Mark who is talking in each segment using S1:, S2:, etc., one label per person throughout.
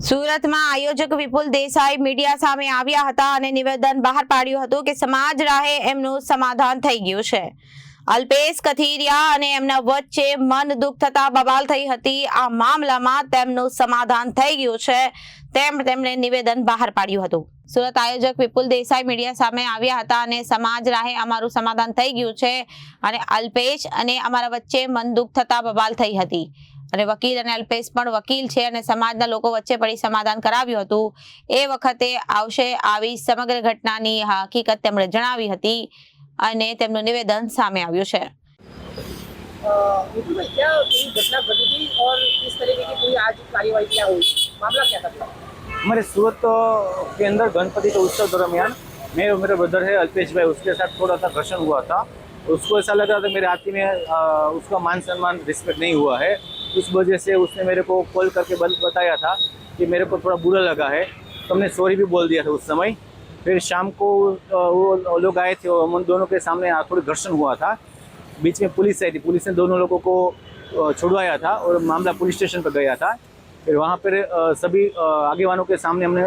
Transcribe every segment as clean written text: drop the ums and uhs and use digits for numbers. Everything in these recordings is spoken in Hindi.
S1: સુરતમાં આયોજક વિપુલ દેસાઈ મીડિયા સામે આવ્યા હતા અને નિવેદન બહાર પાડ્યું હતું કે સમાજ રાહે એમનું સમાધાન થઈ ગયું છે। અલ્પેશ કથિરિયા અને એમના વચ્ચે મન દુઃખ થતા બબાલ થઈ હતી। આ મામલામાં તેમનું સમાધાન થઈ ગયું છે તેમ તેમણે નિવેદન બહાર પાડ્યું હતું। સુરત આયોજક વિપુલ દેસાઈ મીડિયા સામે આવ્યા હતા અને સમાજ રાહે અમારું સમાધાન થઈ ગયું છે અને અલ્પેશ અને અમારા વચ્ચે મન દુઃખ થતા બબાલ થઈ હતી અને વકીલ અને અલ્પેશ પણ વકીલ છે અને સમાજના લોકો વચ્ચે પડી સમાધાન કરાવ્યું હતું। એ વખતે આવશે આવી સમગ્ર ઘટનાની હકીકત તેમણે જણાવી હતી અને તેમનું નિવેદન સામે આવ્યું છે।
S2: विपुल भाई, क्या पूरी घटना घटी थी और किस तरीके की पूरी आज कार्यवाही क्या हुई, मामला क्या था?
S3: हमारे सूरत के अंदर गणपति के उत्सव दरमियान मैं और मेरे ब्रदर है अल्पेश भाई, उसके साथ थोड़ा सा घर्षण हुआ था। उसको ऐसा लग रहा था मेरे आदमी में उसका मान सम्मान रिस्पेक्ट नहीं हुआ है। उस वजह से उसने मेरे को कॉल करके बताया था कि मेरे को थोड़ा बुरा लगा है, तो हमने सॉरी भी बोल दिया था उस समय। फिर शाम को वो लोग आए थे, हम दोनों के सामने थोड़ी घर्षण हुआ था। बीच में पुलिस आई थी, पुलिस ने दोनों लोगों को छुड़वाया था और मामला पुलिस स्टेशन पर गया था। फिर वहाँ पर सभी आगेवानों के सामने हमने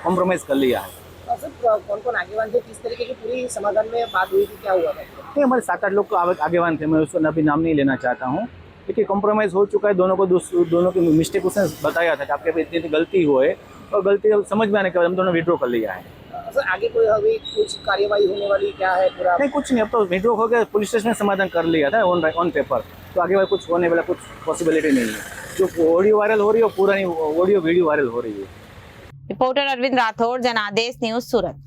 S3: कॉम्प्रोमाइज़ कर लिया है।
S2: सर, कौन कौन आगेवान थे, किस तरीके की पूरी समाधान में बात हुई थी, क्या हुआ था?
S3: नहीं, हमारे 7-8 लोग आगेवान थे, मैं उसका अभी नाम नहीं लेना चाहता हूँ, क्योंकि कॉम्प्रोमाइज़ हो चुका है। दोनों की मिस्टेक उसने बताया था कि आपके पे इतनी गलती हुई है और गलती समझ में आने के बाद हम दोनों विड्रॉ कर लिया है।
S2: सर, आगे कोई अभी कुछ कार्यवाही होने वाली क्या है पूरा?
S3: नहीं, कुछ नहीं, अब तो विड्रॉ हो गया, पुलिस स्टेशन में समाधान कर लिया था ऑन पेपर, तो आगे वाला कुछ होने वाला कुछ पॉसिबिलिटी नहीं है। जो ऑडियो वायरल हो रही है वो पूरा नहीं, ऑडियो वीडियो वायरल हो रही है।
S1: रिपोर्टर अरविंद राठौड़, जनादेश न्यूज, सूरत।